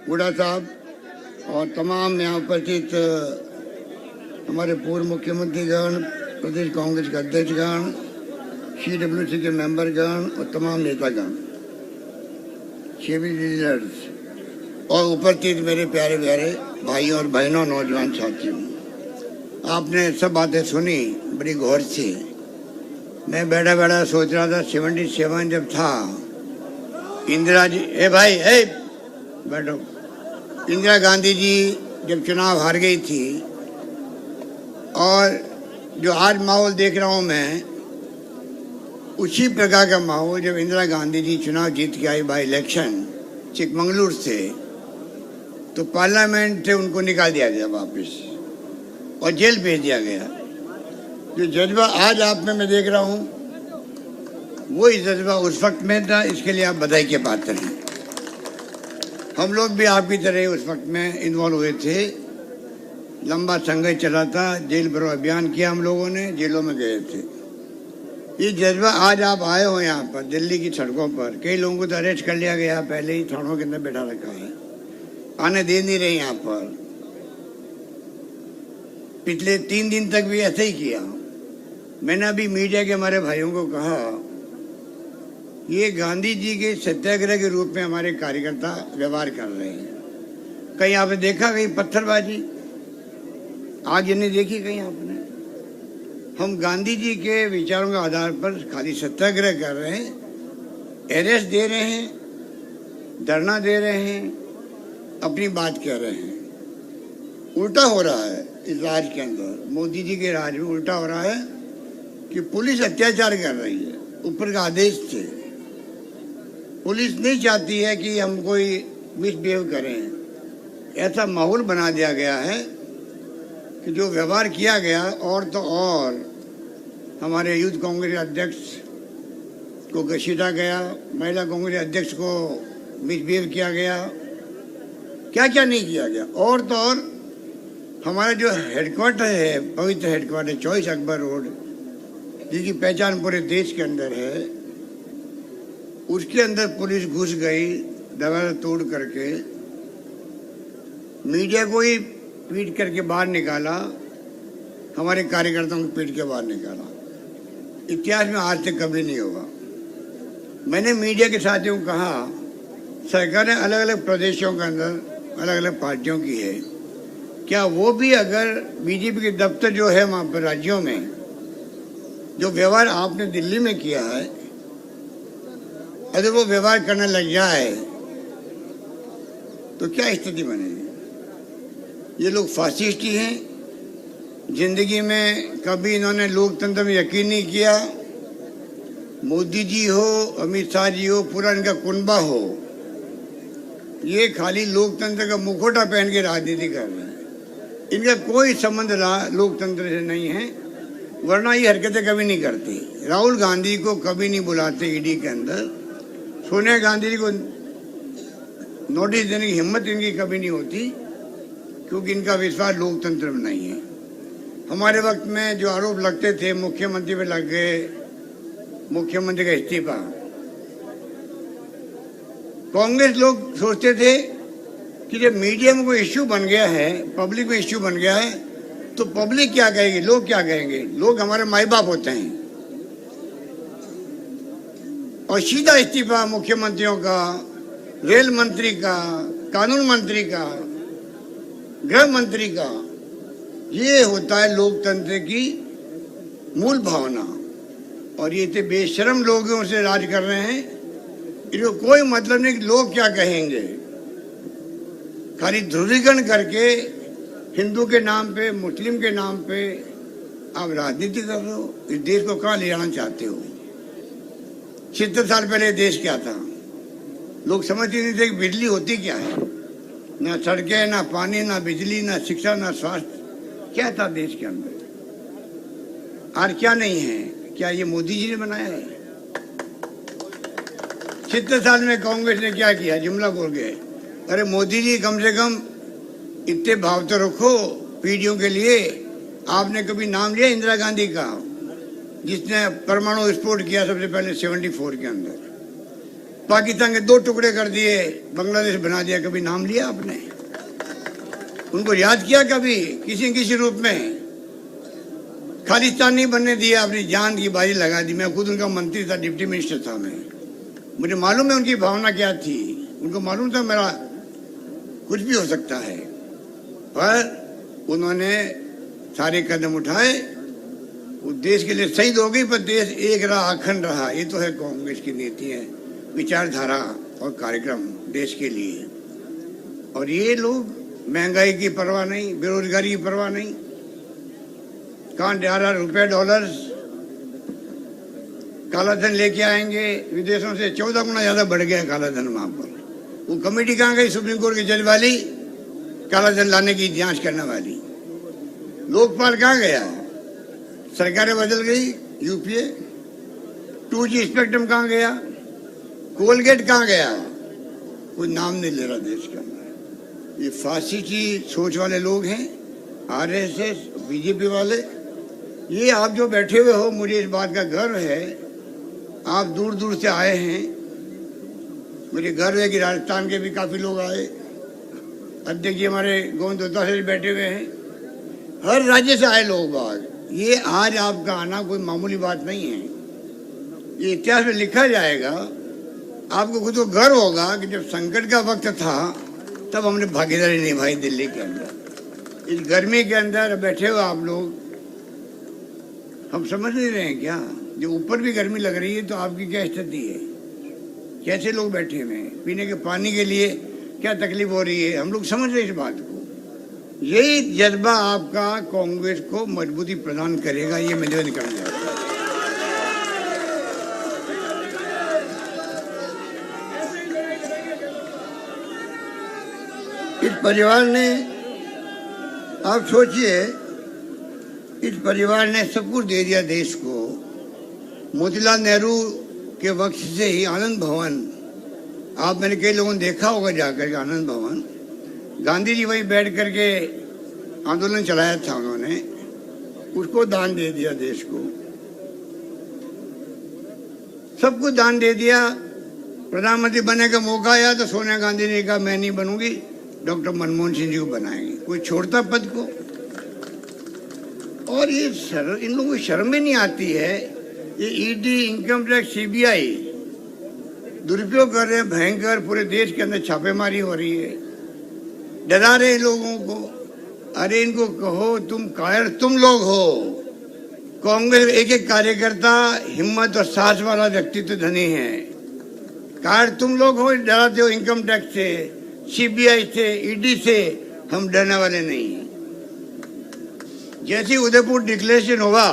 हुड्डा साहब और तमाम यहाँ उपस्थित हमारे पूर्व मुख्यमंत्रीगण, प्रदेश कांग्रेस के अध्यक्षगण, CWC के मेंबरगण और तमाम नेतागण, सिविल लीडर्स और उपस्थित मेरे प्यारे प्यारे भाइयों और बहनों, नौजवान साथियों, आपने सब बातें सुनी बड़ी गौर से। मैं बैठा बैठा सोच रहा था 77 जब था, इंदिरा जी, भाई बैठो, इंदिरा गांधी जी जब चुनाव हार गई थी और जो आज माहौल देख रहा हूं मैं, उसी प्रकार का माहौल जब इंदिरा गांधी जी चुनाव जीत के आई बाई इलेक्शन चिकमंगलुरु से, तो पार्लियामेंट से उनको निकाल दिया गया वापस और जेल भेज दिया गया। जो जज्बा आज आप में मैं देख रहा हूं, वही जज्बा उस वक्त में था। इसके लिए आप बधाई के पात्र हैं। हम लोग भी आपकी तरह उस वक्त में इन्वॉल्व हुए थे। लंबा संघर्ष चला था, जेल भरो अभियान किया हम लोगों ने, जेलों में गए थे। ये जज्बा आज आप आए हो यहाँ पर दिल्ली की सड़कों पर, कई लोगों को तो अरेस्ट कर लिया गया, पहले ही थानों के अंदर बैठा रखा है, आने दे नहीं रहे यहाँ पर। पिछले 3 दिन तक भी ऐसे ही किया। मैंने अभी मीडिया के हमारे भाइयों को कहा, ये गांधी जी के सत्याग्रह के रूप में हमारे कार्यकर्ता व्यवहार कर रहे हैं। कहीं आपने देखा कहीं पत्थरबाजी आज नहीं देखी कहीं आपने? हम गांधी जी के विचारों के आधार पर खाली सत्याग्रह कर रहे हैं, अरेस्ट दे रहे हैं, धरना दे रहे हैं, अपनी बात कह रहे हैं। उल्टा हो रहा है इस राज के अंदर, मोदी जी के राज में उल्टा हो रहा है कि पुलिस अत्याचार कर रही है ऊपर का आदेश से। पुलिस नहीं चाहती है कि हम कोई मिसबिहेव करें। ऐसा माहौल बना दिया गया है कि जो व्यवहार किया गया, और तो और हमारे यूथ कांग्रेस अध्यक्ष को घसीटा गया, महिला कांग्रेस अध्यक्ष को मिसबिहेव किया गया, क्या क्या नहीं किया गया। और तो और हमारा जो हेडक्वार्टर है, पवित्र हेडक्वार्टर चॉइस अकबर रोड, जिसकी पहचान पूरे देश के अंदर है, उसके अंदर पुलिस घुस गई दरवाजा तोड़ करके, मीडिया को ही पीट करके बाहर निकाला, हमारे कार्यकर्ताओं को पीट के बाहर निकाला। इतिहास में आज तक कभी नहीं होगा। मैंने मीडिया के साथियों को कहा, सरकारें अलग अलग प्रदेशों के अंदर अलग अलग पार्टियों की है, क्या वो भी अगर बीजेपी के दफ्तर जो है वहाँ पर राज्यों में जो व्यवहार आपने दिल्ली में किया है, अगर वो व्यवहार करने लग जाए तो क्या स्थिति बनेगी? ये लोग फासिस्ट ही हैं। जिंदगी में कभी इन्होंने लोकतंत्र में यकीन नहीं किया। मोदी जी हो, अमित शाह जी हो, पूरा इनका कुनबा हो, ये खाली लोकतंत्र का मुखौटा पहन के राजनीति कर रहे हैं। इनका कोई संबंध लोकतंत्र से नहीं है, वरना ये हरकतें कभी नहीं करती। राहुल गांधी को कभी नहीं बुलाते ईडी के अंदर, सोनिया गांधी जी को नोटिस देने की हिम्मत इनकी कभी नहीं होती, क्योंकि इनका विश्वास लोकतंत्र में नहीं है। हमारे वक्त में जो आरोप लगते थे, मुख्यमंत्री पे लग गए, मुख्यमंत्री का इस्तीफा। कांग्रेस लोग सोचते थे कि जब मीडिया में कोई इश्यू बन गया है, पब्लिक में इश्यू बन गया है, तो पब्लिक क्या कहेगी, लोग क्या कहेंगे? लोग हमारे माई बाप होते हैं। और सीधा इस्तीफा मुख्यमंत्रियों का, रेल मंत्री का, कानून मंत्री का, गृह मंत्री का। ये होता है लोकतंत्र की मूल भावना। और ये इतने बेशर्म लोगों से राज कर रहे हैं, इनको कोई मतलब नहीं कि लोग क्या कहेंगे। खाली ध्रुवीकरण करके हिंदू के नाम पे, मुस्लिम के नाम पे आप राजनीति कर रहे हो। इस देश को कहाँ ले जाना चाहते हो? 70 साल पहले देश क्या था? लोग समझते नहीं थे कि बिजली होती क्या है। ना सड़कें, ना पानी, ना बिजली, ना शिक्षा, ना स्वास्थ्य। क्या था देश के अंदर? और क्या नहीं है? क्या ये मोदी जी ने बनाया है? 70 साल में कांग्रेस ने क्या किया? जुमला बोल गए। अरे मोदी जी, कम से कम इतने भाव तो रखो पीढ़ियों के लिए। आपने कभी नाम लिया इंदिरा गांधी का, जिसने परमाणु विस्फोट किया सबसे पहले 74 के अंदर? पाकिस्तान के 2 टुकड़े कर दिए, बांग्लादेश बना दिया। कभी नाम लिया आपने? उनको याद किया कभी किसी न किसी रूप में? खालिस्तान नहीं बनने दिया, अपनी जान की बाजी लगा दी। मैं खुद उनका मंत्री था, डिप्टी मिनिस्टर था मैं। मुझे मालूम है उनकी भावना क्या थी। उनको मालूम था मेरा कुछ भी हो सकता है, पर उन्होंने सारे कदम उठाए। वो देश के लिए शहीद हो गई, पर देश एक रहा, अखंड रहा। ये तो है कांग्रेस की नीति है, विचारधारा और कार्यक्रम देश के लिए। और ये लोग महंगाई की परवाह नहीं, बेरोजगारी की परवाह नहीं। कहाँ जा रहा रुपए डॉलर्स, काला धन लेके आएंगे विदेशों से। 14 गुना ज्यादा बढ़ गया काला धन वहां पर। वो कमेटी कहाँ गई सुप्रीम कोर्ट के जज वाली, काला धन लाने की जांच करने वाली? लोकपाल कहाँ गया? सरकारें बदल गई, यूपीए 2G स्पेक्ट्रम कहाँ गया? कोलगेट कहाँ गया? कोई नाम नहीं ले रहा देश का। ये फांसी की सोच वाले लोग हैं, आरएसएस, बीजेपी वाले। ये आप जो बैठे हुए हो, मुझे इस बात का गर्व है, आप दूर दूर से आए हैं। मुझे गर्व है कि राजस्थान के भी काफी लोग आए। अध्यक्ष जी हमारे गोविंद से बैठे हुए हैं, हर राज्य से आए लोग बाग। ये आज आपका आना कोई मामूली बात नहीं है, ये इतिहास में लिखा जाएगा। आपको खुद को गर्व होगा कि जब संकट का वक्त था तब हमने भागीदारी निभाई दिल्ली के अंदर। इस गर्मी के अंदर बैठे हुए आप लोग, हम समझ नहीं रहे हैं क्या? जो ऊपर भी गर्मी लग रही है तो आपकी क्या स्थिति है? कैसे लोग बैठे हुए हैं, पीने के पानी के लिए क्या तकलीफ हो रही है? हम लोग समझ रहे हैं इस बात को। यही जज्बा आपका कांग्रेस को मजबूती प्रदान करेगा, ये मैं निवेदन करना चाहता हूं। इस परिवार ने, आप सोचिए, इस परिवार ने सब कुछ दे दिया देश को। मोतीलाल नेहरू के वक्त से ही आनंद भवन, आप मैंने कई लोगों ने देखा होगा जाकर के आनंद भवन, गांधी जी वहीं बैठ करके आंदोलन चलाया था उन्होंने, उसको दान दे दिया देश को। सब कुछ दान दे दिया। प्रधानमंत्री बनने का मौका आया तो सोनिया गांधी ने कहा मैं नहीं बनूंगी, डॉक्टर मनमोहन सिंह जी को बनाएंगे। कोई छोड़ता पद को? और ये इन लोगों को शर्म ही नहीं आती है। ये ईडी, इनकम टैक्स, सीबीआई दुरुपयोग कर रहे हैं भयंकर। पूरे देश के अंदर छापेमारी हो रही है, डरा रहे लोगों को। अरे इनको कहो तुम कायर तुम लोग हो। कांग्रेस एक एक कार्यकर्ता हिम्मत और साहस वाला व्यक्तित्व धनी है। कायर तुम लोग हो, डराते हो इनकम टैक्स से, सीबीआई से, ईडी से। हम डरने वाले नहीं हैं। जैसे उदयपुर डिक्लेरेशन होगा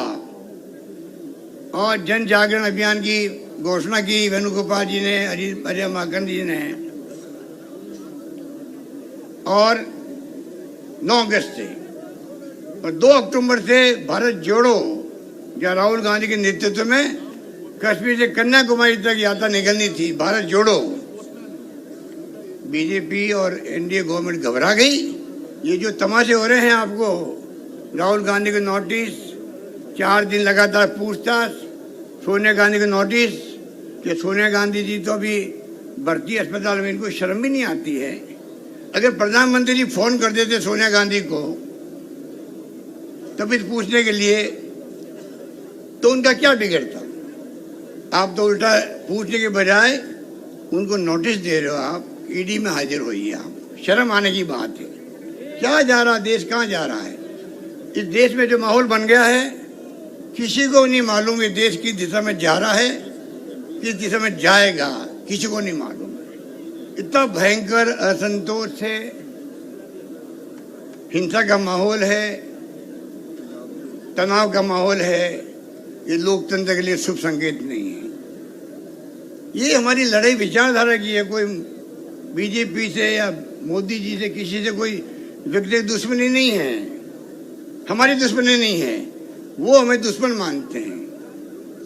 और जन जागरण अभियान की घोषणा की वेणुगोपाल जी ने, अजय माकन जी ने, और 9 अगस्त से और 2 अक्टूबर से भारत जोड़ो, जहाँ राहुल गांधी के नेतृत्व में कश्मीर से कन्याकुमारी तक यात्रा निकलनी थी, भारत जोड़ो। बीजेपी और एनडीए गवर्नमेंट घबरा गई। ये जो तमाशे हो रहे हैं आपको, राहुल गांधी के नोटिस, 4 दिन लगातार पूछताछ, सोनिया गांधी के नोटिस, कि सोनिया गांधी जी तो अभी भर्ती अस्पताल में, इनको शर्म भी नहीं आती है। अगर प्रधानमंत्री जी फोन कर देते सोनिया गांधी को तभी पूछने के लिए, तो उनका क्या बिगड़ता? आप तो उल्टा पूछने के बजाय उनको नोटिस दे रहे हो। आप ईडी में हाजिर होइए। आप शर्म आने की बात है। क्या जा रहा देश, कहाँ जा रहा है? इस देश में जो माहौल बन गया है, किसी को नहीं मालूम ये देश किस दिशा में जा रहा है, किस दिशा में जाएगा, किसी को नहीं मालूम। इतना भयंकर असंतोष है, हिंसा का माहौल है, तनाव का माहौल है। ये लोकतंत्र के लिए शुभ संकेत नहीं है। ये हमारी लड़ाई विचारधारा की है। कोई बीजेपी से या मोदी जी से, किसी से कोई व्यक्तिगत दुश्मनी नहीं है, हमारी दुश्मनी नहीं है। वो हमें दुश्मन मानते हैं।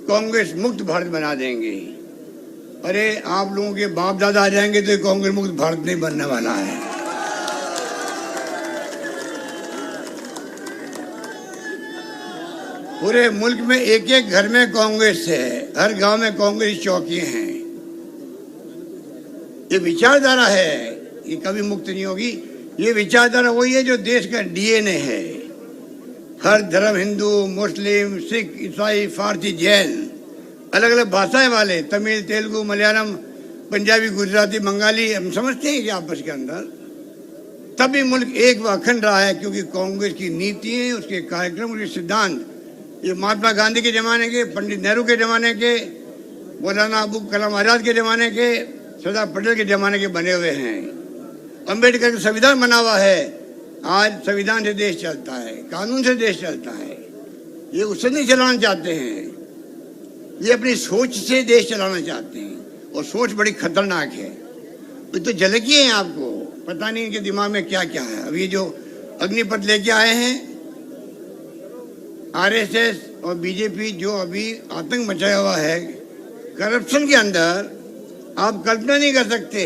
कांग्रेस मुक्त भारत बना देंगे। अरे आप लोगों के बाप दादा आ जाएंगे तो कांग्रेस मुक्त भारत नहीं बनने वाला है। पूरे मुल्क में एक एक घर में कांग्रेस है, हर गांव में कांग्रेस चौकियां हैं। ये विचारधारा है, ये कभी मुक्त नहीं होगी। ये विचारधारा वही है जो देश का डीएनए है। हर धर्म, हिंदू, मुस्लिम, सिख, ईसाई, फारसी, जैन, अलग अलग भाषाएं वाले, तमिल, तेलुगु, मलयालम, पंजाबी, गुजराती, बंगाली, हम समझते हैं कि आपस के अंदर तभी मुल्क एक व अखंड रहा है, क्योंकि कांग्रेस की नीतियां, उसके कार्यक्रम, उसके सिद्धांत ये महात्मा गांधी के जमाने के, पंडित नेहरू के जमाने के, मौलाना अबुल कलाम आजाद के जमाने के, सरदार पटेल के जमाने के बने हुए हैं। अम्बेडकर का संविधान बना हुआ है। आज संविधान से देश चलता है, कानून से देश चलता है। ये उससे नहीं चलाना चाहते हैं, ये अपनी सोच से देश चलाना चाहते हैं, और सोच बड़ी खतरनाक है। ये तो झलकी है, आपको पता नहीं इनके दिमाग में क्या क्या है। अब ये जो अग्निपथ लेके आए हैं आरएसएस और बीजेपी, जो अभी आतंक मचाया हुआ है करप्शन के अंदर, आप कल्पना नहीं कर सकते।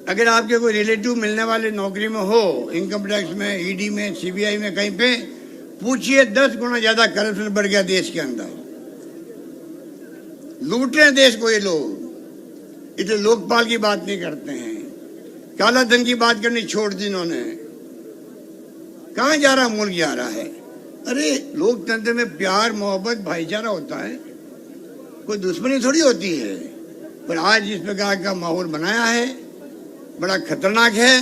अगर आपके कोई रिलेटिव मिलने वाले नौकरी में हो, इनकम टैक्स में, ईडी में, सीबीआई में, कहीं पे पूछिए, 10 गुना ज्यादा करप्शन बढ़ गया देश के अंदर। लूट रहे हैं देश को ये लोग। इसे लोकपाल की बात नहीं करते हैं, काला धन की बात करनी छोड़ दी इन्होंने। कहां जा रहा मुल्क, जा रहा है। अरे लोकतंत्र में प्यार, मोहब्बत, भाईचारा होता है, कोई दुश्मनी थोड़ी होती है। पर आज जिस प्रकार का माहौल बनाया है बड़ा खतरनाक है।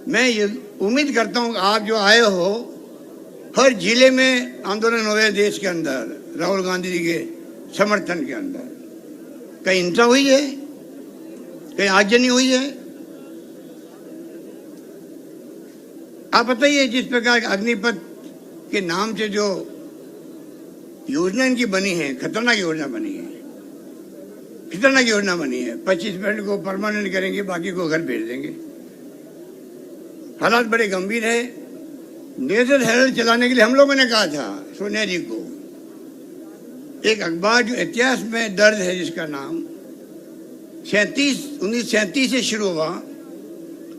मैं ये उम्मीद करता हूँ आप जो आए हो, हर जिले में आंदोलन हुए देश के अंदर, राहुल गांधी जी के समर्थन के अंदर। कहीं हिंसा हुई है, कहीं आगजनी हुई है। आप बताइए, जिस प्रकार अग्निपथ के नाम से जो योजना इनकी बनी है, खतरनाक योजना बनी है, खतरनाक योजना बनी है। 25% को परमानेंट करेंगे, बाकी को घर भेज देंगे। हालात बड़े गंभीर है। नेशनल हेराल्ड चलाने के लिए हम लोगों ने कहा था सोनिया जी को, एक अखबार जो इतिहास में दर्ज है, जिसका नाम 1937 से शुरू हुआ,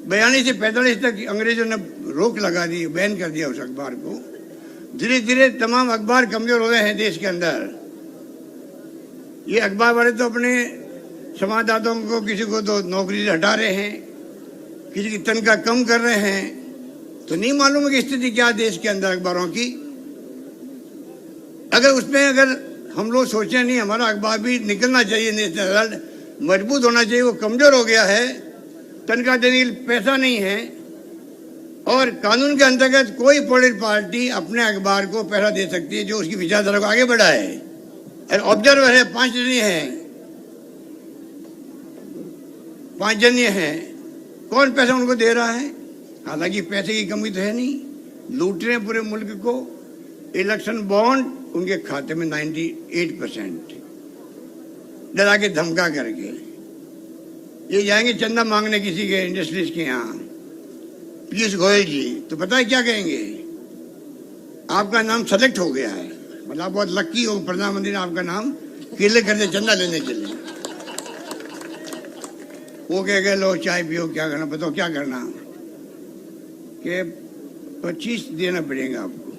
42 से 45 तक अंग्रेजों ने रोक लगा दी, बैन कर दिया उस अखबार को। धीरे धीरे तमाम अखबार कमजोर हो गए हैं देश के अंदर। ये अखबार वाले तो अपने संवाददाताओं को, किसी को तो नौकरी से हटा रहे हैं, किसी की तनख्वाह कम कर रहे हैं। तो नहीं मालूम है कि स्थिति क्या देश के अंदर अखबारों की। अगर हम लोग सोचे नहीं, हमारा अखबार भी निकलना चाहिए, नेशनल हेराल्ड मजबूत होना चाहिए, वो कमजोर हो गया है, तनख्वाह देने के लिए पैसा नहीं है, और कानून के अंतर्गत कोई पॉलिटिकल पार्टी अपने अखबार को पैसा दे सकती है जो उसकी विचारधारा को आगे बढ़ाए। ऑब्जर्वर है, 5 जने हैं, 5 जने हैं, कौन पैसा उनको दे रहा है? हालांकि पैसे की कमी तो है नहीं, लूट रहे हैं पूरे मुल्क को। इलेक्शन बॉन्ड उनके खाते में 98%, डरा के धमका करके। ये जाएंगे चंदा मांगने किसी के इंडस्ट्रीज के यहाँ, पीयूष गोयल जी, तो पता है क्या कहेंगे? आपका नाम सेलेक्ट हो गया है, मतलब आप बहुत लक्की हो, प्रधानमंत्री ने आपका नाम किले करते चंदा लेने के लिए। वो कह गए लो चाय पियो, क्या करना, बताओ क्या करना, कि 25 देना पड़ेगा आपको।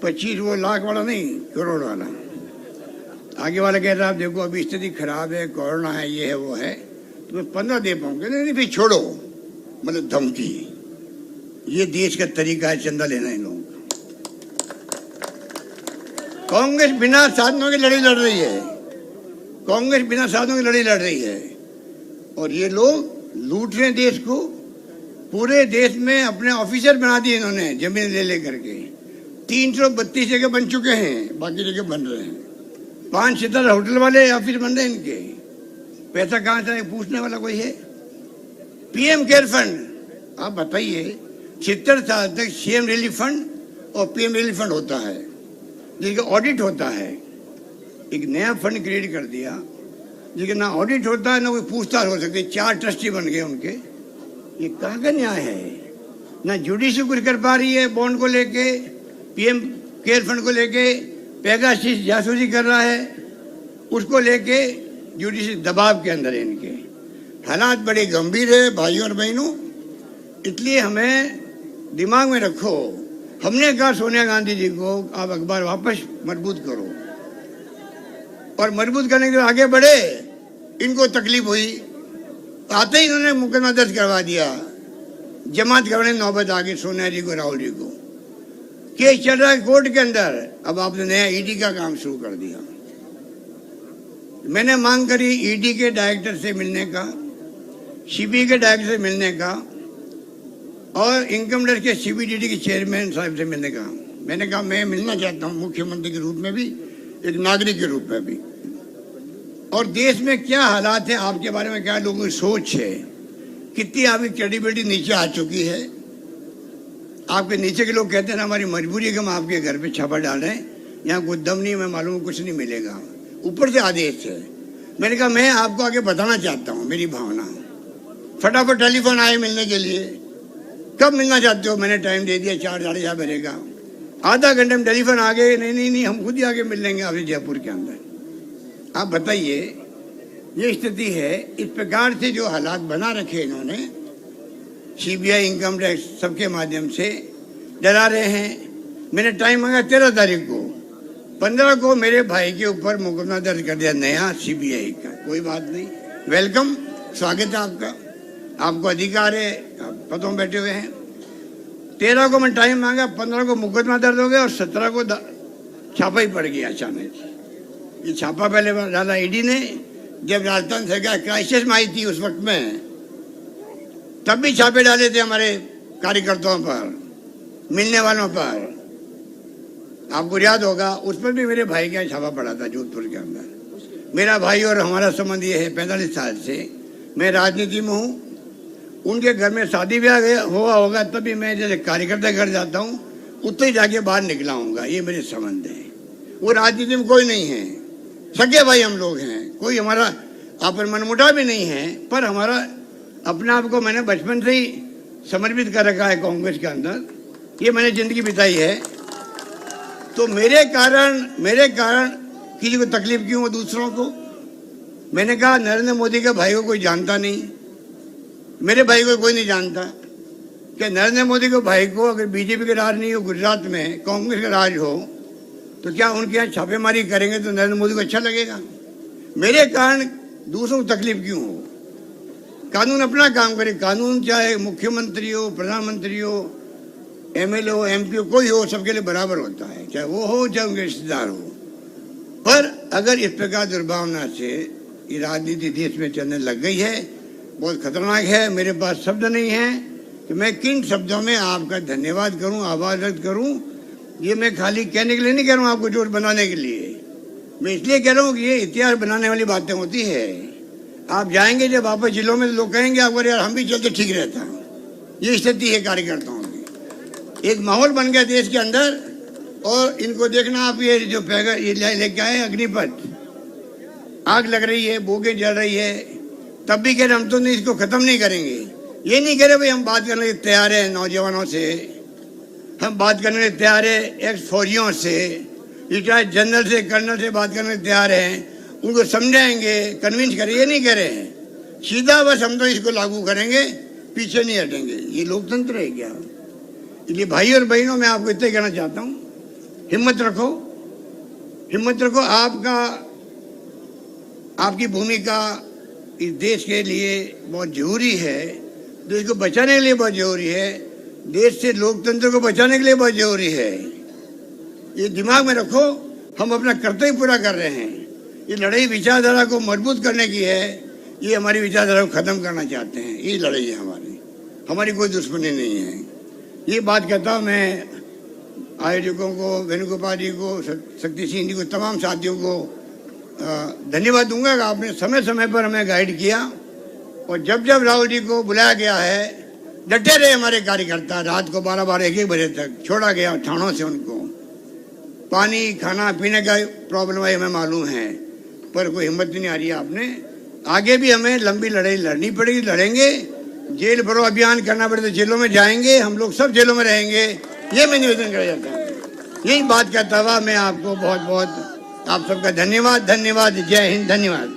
25 वो लाख वाला नहीं, करोड़ वाला। आगे वाला कह रहा है, देखो अभी स्थिति खराब है, कोरोना है, ये है वो है, तो 15 दे पाऊंगे। नहीं फिर छोड़ो, मतलब धमकी। ये देश का तरीका है चंदा लेना इन लोगों का। कांग्रेस बिना साधनों की लड़ाई लड़ रही है, कांग्रेस बिना साधनों की लड़ाई लड़ रही है, और ये लोग लूट रहे हैं देश को। पूरे देश में अपने ऑफिसर बना दिए इन्होंने, जमीन ले ले करके। 332 जगह बन चुके हैं, बाकी जगह बन रहे हैं। 5 सितारा होटल वाले ऑफिस बन रहे हैं इनके। पैसा कहाँ से पूछने वाला कोई है? पीएम केयर फंड, आप बताइए, 76 साल तक सीएम रिलीफ फंड और पीएम रिलीफ फंड होता है, जिसका ऑडिट होता है। एक नया फंड क्रिएट कर दिया, जिसका ना ऑडिट होता है ना कोई पूछताछ हो सकती। 4 ट्रस्टी बन गए उनके। ये कहाँ का न्याय है? ना जुडिशरी कुछ कर पा रही है बॉन्ड को लेके, पीएम केयर फंड को लेके पेगासिस जासूसी कर रहा है, उसको लेके जुडिशरी दबाव के अंदर है इनके। हालात बड़े गंभीर है भाइयों और बहनों, इसलिए हमें दिमाग में रखो। हमने कहा सोनिया गांधी जी को, आप अखबार वापस मजबूत करो, और मजबूत करने के लिए आगे बढ़े। इनको तकलीफ हुई, आते ही इन्होंने मुकदमा दर्ज करवा दिया, जमानत करवाने नौबत आ गई सोनिया जी को, राहुल जी को। केस चल रहा है कोर्ट के अंदर। अब आपने नया ईडी का काम शुरू कर दिया। मैंने मांग करी ईडी के डायरेक्टर से मिलने का, सीबीआई के डायरेक्टर से मिलने का और इनकम टैक्स के सीबीडीटी के चेयरमैन साहब से मिलने का। मैंने कहा मैं मिलना चाहता हूं, मुख्यमंत्री के रूप में भी, एक नागरिक के रूप में भी। और देश में क्या हालात है, आपके बारे में क्या लोगों की सोच है, कितनी आपकी क्रेडिबिलिटी नीचे आ चुकी है। आपके नीचे के लोग कहते हैं ना हमारी मजबूरी है कि हम आपके घर पे छापा डाल रहे हैं, यहाँ कोई दम नहीं, मैं मालूम कुछ नहीं मिलेगा, ऊपर से आदेश है। मैंने कहा मैं आपको आगे बताना चाहता हूँ मेरी भावना। फटाफट टेलीफोन आए मिलने के लिए। कब मिलना चाहते हो? मैंने टाइम दे दिया 4 साढ़े 4 बजे का। आधा घंटे में टेलीफोन आ गए, नहीं हम खुद ही आके मिल लेंगे आपसे जयपुर के अंदर। आप बताइए, ये स्थिति है। इस प्रकार से जो हालात बना रखे इन्होंने, सीबीआई, इनकम टैक्स सबके माध्यम से डरा रहे हैं। मैंने टाइम मांगा 13 तारीख को, 15 को मेरे भाई के ऊपर मुकदमा दर्ज कर दिया नया सीबीआई का। कोई बात नहीं, वेलकम, स्वागत है आपका, आपको अधिकार है, आप पदों में बैठे हुए हैं। 13 को मैं टाइम मांगा, 15 को मुकदमा दर्ज हो गया और 17 को छापा ही पड़ गया अचानक। ये छापा पहले डाला ईडी ने, जब राजस्थान सरकार क्राइसिस में आई थी उस वक्त में, तब भी छापे डाले थे हमारे कार्यकर्ताओं पर, मिलने वालों पर। आपको याद होगा, उस पर भी मेरे भाई का छापा पड़ा था जोधपुर के अंदर। मेरा भाई और हमारा संबंध ये है 45 साल से। मैं राजनीति में हूँ, उनके घर में शादी ब्याह हुआ होगा तभी मैं जैसे कार्यकर्ता घर जाता हूँ, उतने ही जाके बाहर निकला हूँगा। ये मेरे संबंध है। वो राजनीति में कोई नहीं है, सगे भाई हम लोग हैं। कोई हमारा आपन मनमुटाव भी नहीं है, पर हमारा अपने आप को मैंने बचपन से ही समर्पित कर रखा है कांग्रेस के अंदर। ये मैंने जिंदगी बिताई है। तो मेरे कारण किसी को तकलीफ क्यों हो दूसरों को? मैंने कहा नरेंद्र मोदी के भाई को कोई जानता नहीं, मेरे भाई को कोई नहीं जानता। कि नरेंद्र मोदी के भाई को अगर बीजेपी के राज नहीं हो, गुजरात में कांग्रेस का राज हो, तो क्या उनके यहाँ छापेमारी करेंगे तो नरेंद्र मोदी को अच्छा लगेगा? मेरे कारण दूसरों को तकलीफ क्यों हो? कानून अपना काम करे। कानून चाहे मुख्यमंत्री हो, प्रधानमंत्री हो, एमएलए हो, एमपी हो, कोई हो, सबके लिए बराबर होता है, चाहे वो हो चाहे उनके रिश्तेदार हो। पर अगर इस प्रकार दुर्भावना से ये राजनीति देश में चलने लग गई है, बहुत खतरनाक है। मेरे पास शब्द नहीं है कि मैं किन शब्दों में आपका धन्यवाद करूं, आभार व्यक्त करूं। ये मैं खाली कहने के लिए नहीं कह रहा हूं, आपको जोर बनाने के लिए। मैं इसलिए कह रहा हूं कि ये इतिहास बनाने वाली बातें होती है। आप जाएंगे जब वापस जिलों में, तो लोग कहेंगे आपको यार हम भी चलते ठीक रहता। ये स्थिति है कार्यकर्ताओं की। एक माहौल बन गया देश के अंदर। और इनको देखना आप, ये जो ये लेके आए अग्निपथ, आग लग रही है, बोगे जल रही है, तब भी कह रहे हम तो नहीं, इसको खत्म नहीं करेंगे। ये नहीं कह रहे भाई हम बात करने के तैयार है नौजवानों से, हम बात करने के तैयार है एक्स फौजियों से, रिटायर्ड जनरल से, कर्नल से बात करने के तैयार हैं, उनको समझाएंगे, कन्विंस करेंगे। ये नहीं कह रहे हैं, सीधा बस हम तो इसको लागू करेंगे, पीछे नहीं हटेंगे। ये लोकतंत्र है क्या? इसलिए भाई और बहनों, मैं आपको इतना कहना चाहता हूँ, हिम्मत रखो, हिम्मत रखो। आपकी भूमिका इस देश के लिए बहुत जरूरी है, देश को बचाने के लिए बहुत जरूरी है, देश से लोकतंत्र को बचाने के लिए बहुत जरूरी है। ये दिमाग में रखो, हम अपना कर्तव्य पूरा कर रहे हैं। ये लड़ाई विचारधारा को मजबूत करने की है, ये हमारी विचारधारा को खत्म करना चाहते हैं। ये लड़ाई है हमारी कोई दुश्मनी नहीं है। ये बात कहता हूँ मैं आयोजकों को, वेणुगोपाल जी को, शक्ति सिंह जी को, तमाम साथियों को धन्यवाद दूंगा कि आपने समय समय पर हमें गाइड किया। और जब जब राहुल जी को बुलाया गया है, डटे रहे हमारे कार्यकर्ता। रात को 12-12, 1-1 बजे तक छोड़ा गया थानों से उनको। पानी, खाना पीने का प्रॉब्लम है, हमें मालूम है, पर कोई हिम्मत नहीं आ रही है आपने। आगे भी हमें लंबी लड़ाई लड़नी पड़ेगी, लड़ेंगे। जेल भरो अभियान करना पड़े तो जेलों में जाएंगे, हम लोग सब जेलों में रहेंगे। ये मैं निवेदन कर जाता हूँ। यही बात कहता हुआ मैं आपको बहुत बहुत आप सबका धन्यवाद। जय हिंद, धन्यवाद।